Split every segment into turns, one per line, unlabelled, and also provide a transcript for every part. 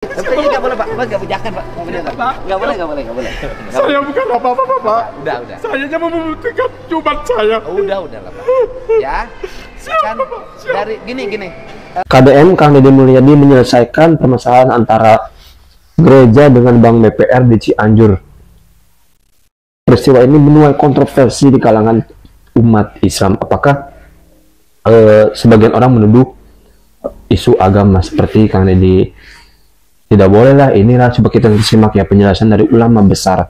Tapi nggak boleh Pak, nggak jangan Pak, nggak boleh.
Saya bukan apa-apa Pak.
Udah.
Saya hanya membuktikan cuma saya.
Udah lah Pak. Ya, kan dari gini.
KDM Kang Deddy Mulyadi menyelesaikan permasalahan antara gereja dengan Bank BPR di Cianjur. Peristiwa ini menuai kontroversi di kalangan umat Islam. Apakah sebagian orang menuduh isu agama seperti Kang Deddy? Tidak boleh lah, inilah coba kita simak ya penjelasan dari ulama besar,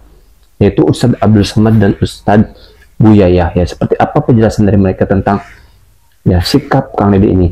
yaitu Ustadz Abdul Somad dan Ustadz Buya Yahya. Seperti apa penjelasan dari mereka tentang ya sikap Kang Deddy ini?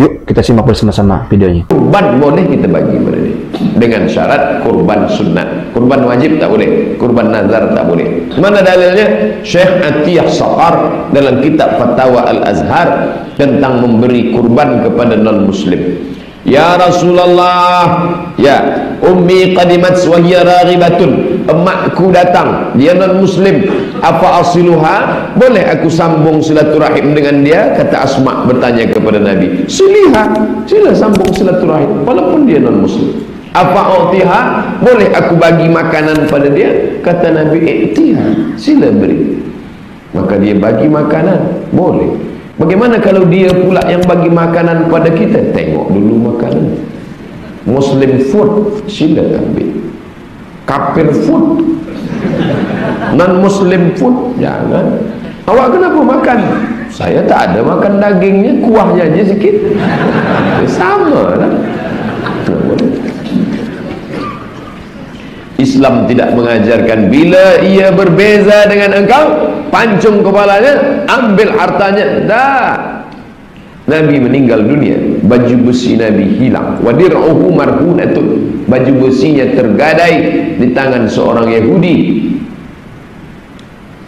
Yuk kita simak bersama-sama videonya.
Kurban boleh kita bagi pada dia, dengan syarat kurban sunnah. Kurban wajib tak boleh, kurban nazar tak boleh. Mana dalilnya? Syekh Atiyah Saqar dalam kitab Fatwa Al-Azhar tentang memberi kurban kepada non-muslim. Ya Rasulullah, ya ummi qadimat wa hiya raghibatun, emakku datang, dia non muslim, apa asiluha, boleh aku sambung silaturahim dengan dia? Kata Asma bertanya kepada Nabi, sila sambung silaturahim walaupun dia non muslim. Apa utiha, boleh aku bagi makanan pada dia? Kata Nabi, iktiha, sila beri. Maka dia bagi makanan, boleh. Bagaimana kalau dia pula yang bagi makanan pada kita? Tengok dulu makanan. Muslim food, sila ambil. Kafir food, non-muslim food, jangan. Awak kenapa makan? Saya tak ada makan dagingnya, kuahnya aja sikit. Sama lah. Islam tidak mengajarkan bila ia berbeza dengan engkau, pancung kepalanya, ambil hartanya. Dah. Nabi meninggal dunia, baju besi Nabi hilang. Wadir'uhu marhunatun, baju besinya tergadai di tangan seorang Yahudi.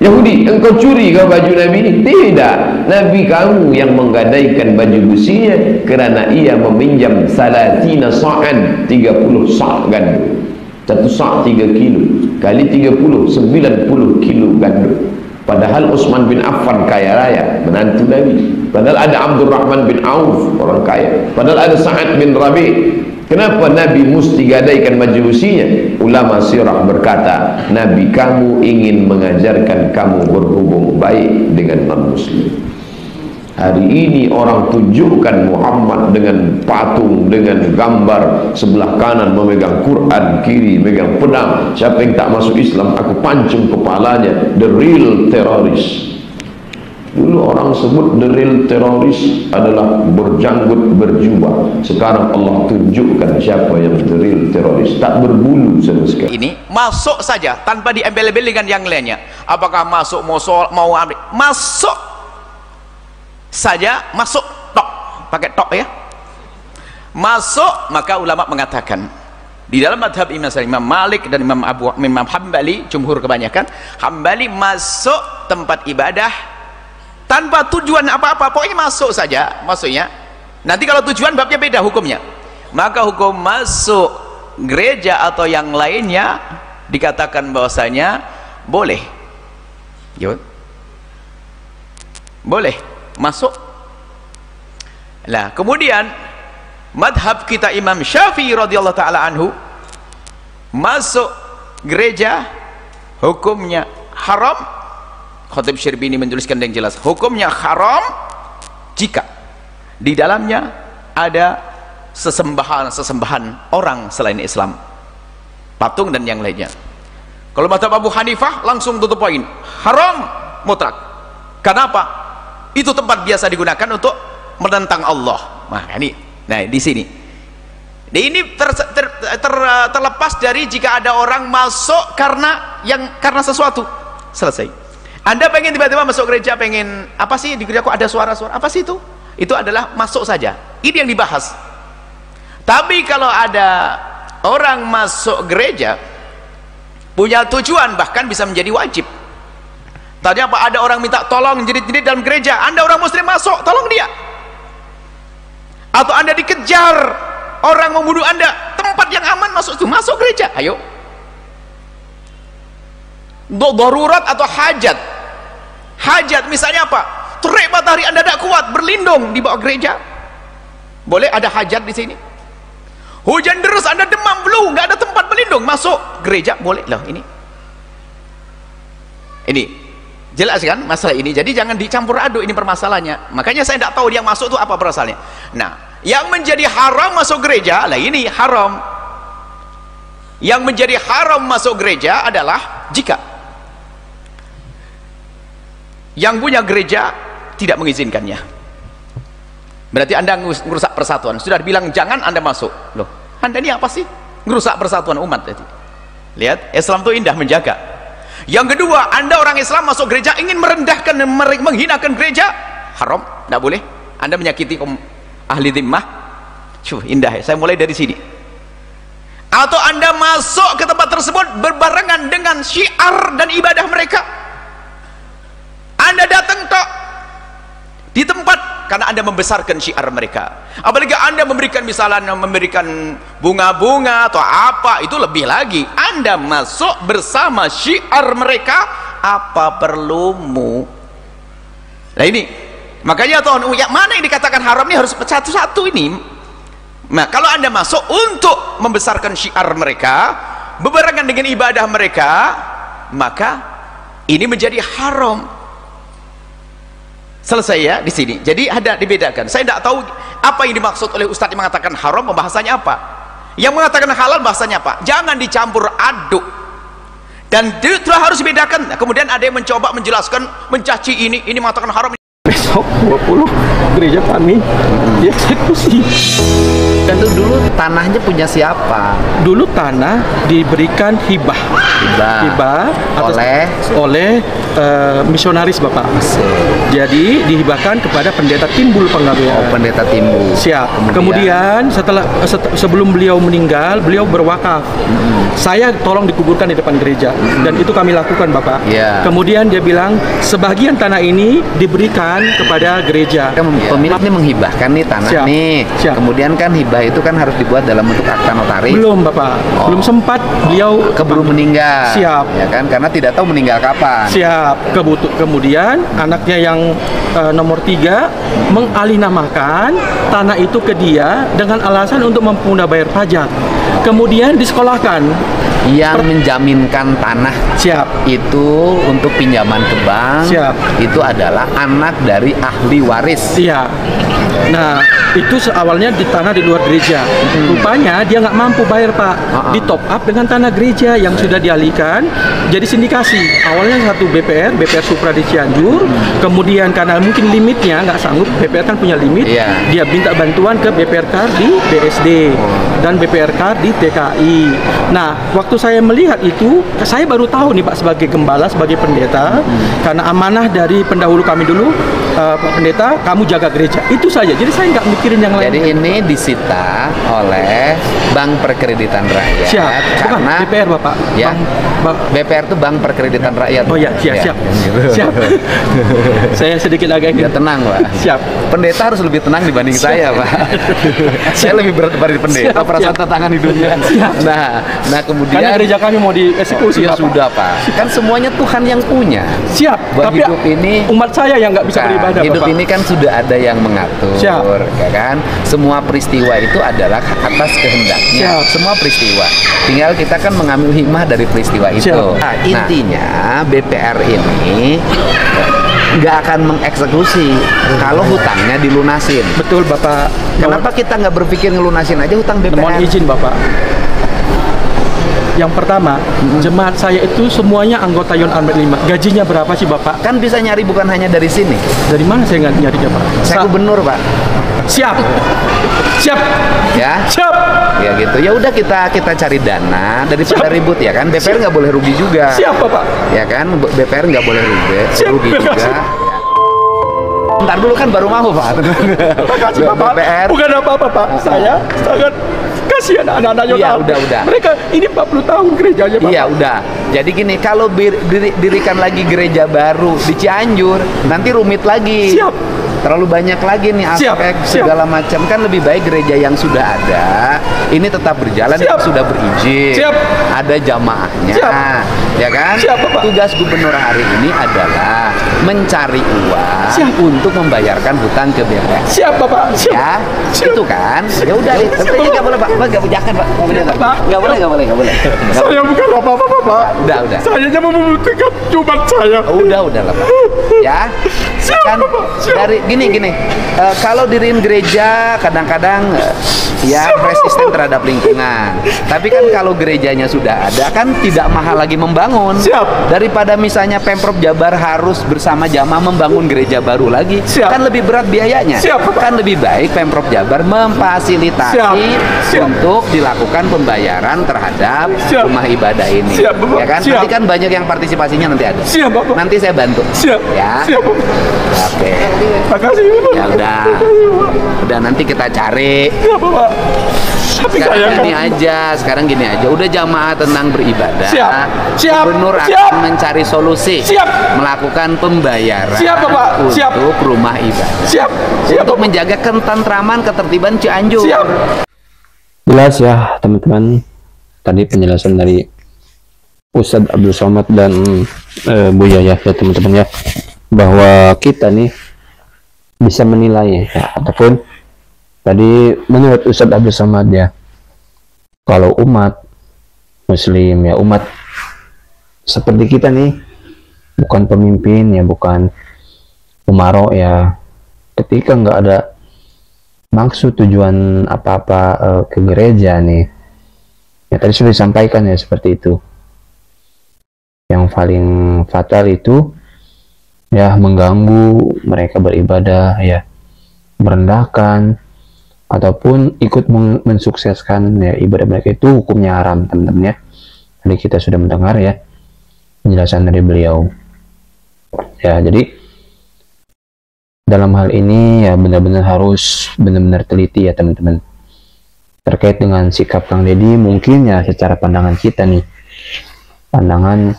Yahudi, engkau curi kau baju Nabi ini? Tidak, Nabi kamu yang menggadaikan baju besinya kerana ia meminjam salatina sa'an, 30 sa' gandum. 1 sa' 3 kilo kali 30, 90 kilo gandum. Padahal Utsman bin Affan kaya raya, menantu Nabi. Padahal ada Abdurrahman bin Auf, orang kaya. Padahal ada Sa'ad bin Rabi'. Kenapa Nabi mesti gadaikan baju besinya? Ulama sirah berkata, Nabi kamu ingin mengajarkan kamu berhubung baik dengan non-muslim. Hari ini orang tunjukkan Muhammad dengan patung, dengan gambar, sebelah kanan memegang Quran, kiri memegang pedang. Siapa yang tak masuk Islam aku pancung kepalanya. The real terrorist. Dulu orang sebut the real terrorist adalah berjanggut berjubah. Sekarang Allah tunjukkan siapa yang the real terrorist, tak berbulu sama sekali.
Ini masuk saja tanpa diambil-ambil dengan yang lainnya. Apakah masuk mau ambil? Masuk saja, masuk tok, pakai tok ya, masuk. Maka ulama mengatakan di dalam madhab Imam Malik dan Imam Hambali, jumhur kebanyakan Hambali, masuk tempat ibadah tanpa tujuan apa-apa, pokoknya masuk saja. Maksudnya nanti kalau tujuan babnya beda hukumnya. Maka hukum masuk gereja atau yang lainnya dikatakan bahwasanya boleh, boleh masuk. Nah, kemudian madhab kita Imam Syafi'i radhiyallahu taala anhu, masuk gereja hukumnya haram. Khatib Syirbini menuliskan yang jelas, hukumnya haram jika di dalamnya ada sesembahan orang selain Islam, patung dan yang lainnya. Kalau madhab Abu Hanifah langsung tutup poin, haram mutlak. Kenapa? Itu tempat biasa digunakan untuk menentang Allah. Nah, di sini. Ini terlepas dari jika ada orang masuk karena sesuatu. Selesai. Anda pengen tiba-tiba masuk gereja, pengen apa sih di gereja kok ada suara-suara? Apa sih itu? Itu adalah masuk saja. Ini yang dibahas. Tapi kalau ada orang masuk gereja punya tujuan, bahkan bisa menjadi wajib. Tadi apa, ada orang minta tolong jerit-jerit dalam gereja, Anda orang muslim masuk, tolong dia. Atau Anda dikejar orang membunuh Anda, tempat yang aman masuk itu, masuk gereja, ayo. Darurat atau hajat. Hajat misalnya apa? Terik matahari Anda tidak kuat, berlindung di bawah gereja. Boleh, ada hajat di sini. Hujan deras, Anda demam flu, nggak ada tempat berlindung, masuk gereja boleh loh. Ini jelas kan masalah ini. Jadi jangan dicampur aduk ini permasalahannya. Makanya saya tidak tahu dia masuk itu apa perasaannya. Nah, yang menjadi haram masuk gereja lah, ini haram. Yang menjadi haram masuk gereja adalah jika yang punya gereja tidak mengizinkannya. Berarti Anda merusak persatuan. Sudah dibilang jangan, Anda masuk. Loh, Anda ini apa sih? Merusak persatuan umat. Lihat, Islam itu indah menjaga. Yang kedua, Anda orang Islam masuk gereja ingin merendahkan dan menghinakan gereja, haram, tidak boleh. Anda menyakiti ahli dhimmah. Indah ya. Saya mulai dari sini. Atau Anda masuk ke tempat tersebut berbarengan dengan syiar dan ibadah mereka. Anda datang tok di tempat karena Anda membesarkan syiar mereka. Apalagi Anda memberikan, misalnya memberikan bunga-bunga atau apa, itu lebih lagi. Anda masuk bersama syiar mereka, apa perlumu? Nah ini, makanya Tuhan, yang mana yang dikatakan haram ini harus satu-satu ini. Nah, kalau Anda masuk untuk membesarkan syiar mereka, berbarengan dengan ibadah mereka, maka ini menjadi haram. Selesai ya di sini. Jadi ada dibedakan. Saya tidak tahu apa yang dimaksud oleh Ustadz yang mengatakan haram, bahasanya apa. Yang mengatakan halal bahasanya apa. Jangan dicampur aduk. Dan itu harus dibedakan. Nah, kemudian ada yang mencoba menjelaskan, mencaci ini mengatakan haram.
Besok 20 gereja kami dieksekusi.
Dan itu dulu tanahnya punya siapa?
Dulu tanah diberikan hibah oleh misionaris Bapak. Jadi dihibahkan kepada pendeta Timbul Panggabean.
Oh, pendeta Timbul.
Siap. Kemudian sebelum beliau meninggal, beliau berwakaf. Saya tolong dikuburkan di depan gereja, dan itu kami lakukan Bapak. Kemudian dia bilang sebagian tanah ini diberikan kepada gereja.
Pemilik ini menghibahkan nih tanah nih. Kemudian kan hibah itu kan harus dibuat dalam bentuk akta notaris.
Belum Bapak. Belum sempat, beliau
keburu meninggal.
Siap.
Ya kan, karena tidak tahu meninggal kapan.
Siap. Kemudian anaknya yang nomor 3 mengalinamakan tanah itu ke dia dengan alasan untuk mampu bayar pajak. Kemudian disekolahkan.
Yang menjaminkan tanah itu untuk pinjaman ke bank itu adalah anak dari ahli waris.
Iya. Nah, itu awalnya di tanah di luar gereja. Rupanya dia nggak mampu bayar Pak. Di top up dengan tanah gereja yang sudah dialihkan jadi sindikasi. Awalnya satu BPR Supra di Cianjur. Kemudian karena mungkin limitnya nggak sanggup, BPR kan punya limit. Dia minta bantuan ke BPRK di BSD dan BPRK di TKI. Nah, waktu saya melihat itu, saya baru tahu nih Pak, sebagai gembala, sebagai pendeta, karena amanah dari pendahulu kami dulu, Pak Pendeta, kamu jaga gereja. Itu saja. Jadi saya nggak mikirin yang lain.
Jadi ini disita oleh Bank Perkreditan Rakyat.
Siap.
Karena
BPR Bapak.
Ya. BPR itu Bank Perkreditan Rakyat.
Oh ya, siap. Siap. Saya sedikit agak
ya, tenang Pak.
Siap.
Pendeta harus lebih tenang dibanding saya Pak. Saya lebih berat daripada pendeta, perasaan tantangan hidupnya. Nah kemudian
karena gereja kami mau dieksekusi.
Ya sudah Pak. Kan semuanya Tuhan yang punya.
Siap.
Buat
tapi
hidup ini
umat saya yang nggak bisa beribadah.
Hidup
Bapak.
ini kan sudah ada yang mengatur. Ya kan? Semua peristiwa itu adalah atas kehendaknya. Semua peristiwa. Tinggal kita kan mengambil hikmah dari peristiwa itu. Nah, intinya BPR ini nggak akan mengeksekusi kalau hutangnya dilunasin.
Betul Bapak.
Kenapa kita nggak berpikir ngelunasin aja hutang BPR?
Mohon izin Bapak. Yang pertama, jemaat saya itu semuanya anggota Yon Armet 5. Gajinya berapa sih Bapak?
Kan bisa nyari bukan hanya dari sini.
Dari mana saya nggak nyarinya Pak?
Saya gubernur Pak.
Siap.
Ya.
Siap.
Ya gitu. Ya udah kita cari dana daripada ribut ya kan. BPR nggak boleh rugi juga.
Siap Bapak.
Ya kan. BPR nggak boleh rugi juga. Ya. Ntar dulu kan baru mau Pak.
Makasih Bapak.
BPR.
Bukan apa-apa Pak. Saya sangat kasihan anak-anak Yon Armet.
Udah.
Mereka ini 40 tahun gerejanya Pak.
Iya udah. Jadi gini, kalau dirikan lagi gereja baru di Cianjur, nanti rumit lagi.
Siap.
terlalu banyak lagi nih aspek segala macam, kan lebih baik gereja yang sudah ada ini tetap berjalan, yang sudah berizin, ada jamaahnya, ya kan? Tugas gubernur hari ini adalah mencari uang untuk membayarkan hutang ke BPS.
Siap Bapak.
Ya, itu kan. Ya udah, tapi nggak boleh Pak, nggak jangan Pak, nggak boleh.
Saya bukan apa-apa Bapak.
Udah.
Saya hanya membutuhkan cuma saya.
Udah lah Pak. Ya, kan dari gini. Kalau diriin gereja kadang-kadang ya resisten terhadap lingkungan. Tapi kan kalau gerejanya sudah ada kan tidak mahal lagi membangun. Daripada misalnya Pemprov Jabar harus bersama jamaah membangun gereja baru lagi, kan lebih berat biayanya. Kan lebih baik Pemprov Jabar memfasilitasi untuk dilakukan pembayaran terhadap rumah ibadah ini. Ya kan? Nanti kan banyak yang partisipasinya nanti ada. Nanti saya bantu. Ya. Oke.
Makasih Bapak.
Ya udah nanti kita cari. Sekarang gini aja. Udah jamaah tenang beribadah. Gubernur akan mencari solusi. Melakukan pembayaran untuk rumah ibadah. Untuk menjaga ketentraman, ketertiban Cianjur.
Jelas ya teman-teman, tadi penjelasan dari Ustadz Abdul Somad dan Bu Yaya ya teman-teman ya, bahwa kita nih bisa menilai ya, ataupun tadi menurut Ustadz Abdul Somad ya, kalau umat muslim ya, umat seperti kita nih, bukan pemimpin ya, bukan umaro ya, ketika nggak ada maksud tujuan apa-apa ke gereja nih ya, tadi sudah disampaikan ya seperti itu. Yang paling fatal itu ya mengganggu mereka beribadah ya, merendahkan ataupun ikut mensukseskan ya ibadah mereka, itu hukumnya haram teman-teman ya. Tadi kita sudah mendengar ya penjelasan dari beliau ya. Jadi dalam hal ini ya benar-benar harus benar-benar teliti ya teman-teman terkait dengan sikap Kang Deddy. Mungkin ya secara pandangan kita nih, pandangan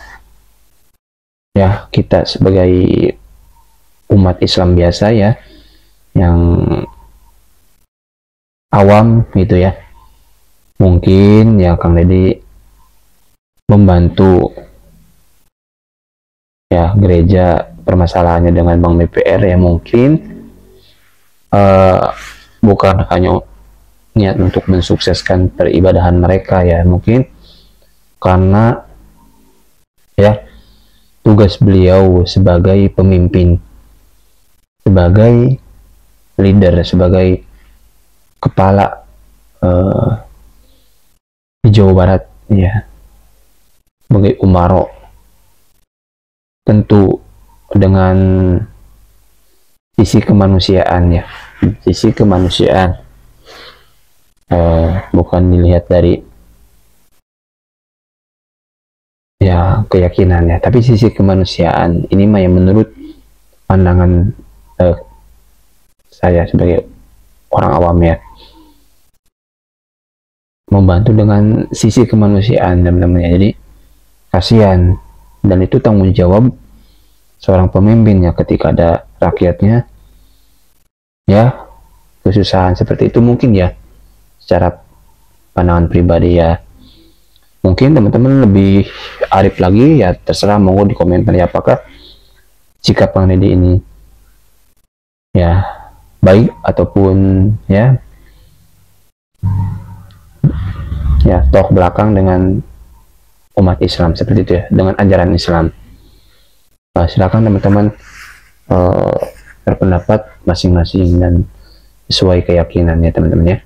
ya kita sebagai umat Islam biasa ya, yang awam gitu ya, mungkin ya Kang Deddy membantu ya gereja permasalahannya dengan Bank BPR ya, mungkin bukan hanya niat untuk mensukseskan peribadahan mereka ya, mungkin karena ya tugas beliau sebagai pemimpin, sebagai leader, sebagai kepala di Jawa Barat ya, sebagai umaro, tentu dengan sisi kemanusiaan ya, sisi kemanusiaan, bukan dilihat dari ya keyakinan ya, tapi sisi kemanusiaan ini mah yang menurut pandangan saya sebagai orang awam ya, membantu dengan sisi kemanusiaan teman-teman ya. Jadi kasihan, dan itu tanggung jawab seorang pemimpin ya, ketika ada rakyatnya ya kesusahan seperti itu. Mungkin ya secara pandangan pribadi ya, mungkin teman-teman lebih arif lagi ya, terserah, monggo di komentar ya, apakah sikap Kang Deddy ini ya baik ataupun ya tok belakang dengan umat Islam seperti itu ya, dengan ajaran Islam. Nah, silakan teman-teman berpendapat masing-masing dan sesuai keyakinannya teman-teman ya.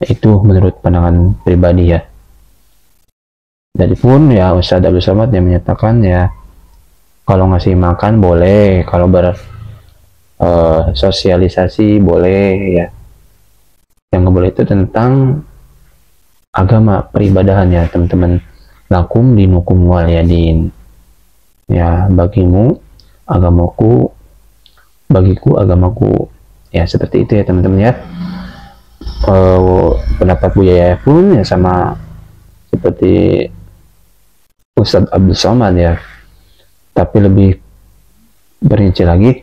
Itu menurut pandangan pribadi ya. Jadi pun ya Ustadz Abdul Somad yang menyatakan ya, kalau ngasih makan boleh, kalau sosialisasi boleh ya. Yang nggak boleh itu tentang agama, peribadahan ya teman-teman. Lakum dinukum waliyadin ya, bagimu agamaku, bagiku agamaku ya, seperti itu ya teman-teman ya. Pendapat Bu Yaya pun ya sama seperti Ustadz Abdul Somad ya, tapi lebih berinci lagi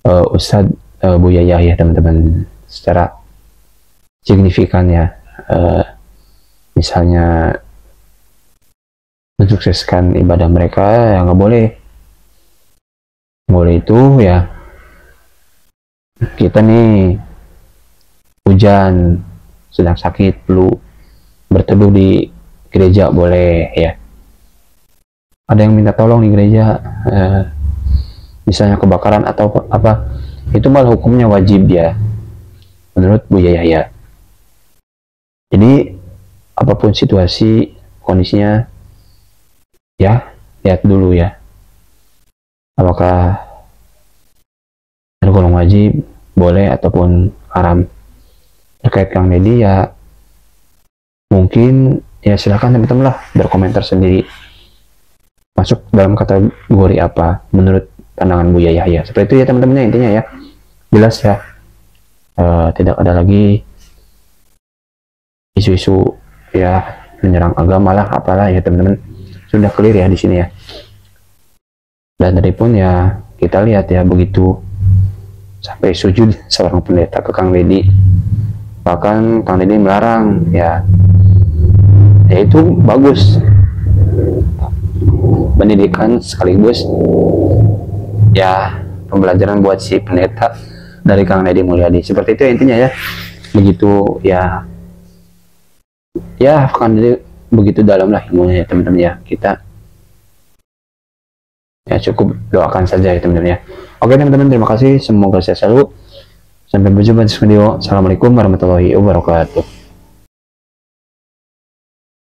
Ustadz Buya Yahya teman-teman secara signifikan ya, misalnya mensukseskan ibadah mereka, ya nggak boleh itu ya kita nih hujan sedang sakit perlu berteduh di gereja boleh ya, ada yang minta tolong di gereja misalnya kebakaran atau apa, itu malah hukumnya wajib ya menurut Buya Yahya. Jadi apapun situasi kondisinya ya lihat dulu ya apakah tergolong wajib, boleh ataupun haram. Terkait Kang Deddy ya mungkin ya silakan teman-teman lah berkomentar sendiri masuk dalam kategori apa menurut pandangan Buya Yahya. Seperti itu ya teman-teman, intinya ya jelas ya, tidak ada lagi isu-isu ya menyerang agama lah apalah ya teman-teman, sudah clear ya di sini ya. Dan tadi pun ya kita lihat ya begitu sampai sujud seorang pendeta ke Kang Deddy, bahkan Kang Deddy melarang ya itu bagus, pendidikan sekaligus ya pembelajaran buat si pendeta dari Kang Deddy Mulyadi. Seperti itu intinya ya, begitu ya Kang Deddy begitu dalam lah ilmunya ya teman-teman ya, kita ya cukup doakan saja ya teman-teman ya. Oke teman-teman, terima kasih, semoga sehat selalu, sampai berjumpa di video. Assalamualaikum warahmatullahi wabarakatuh.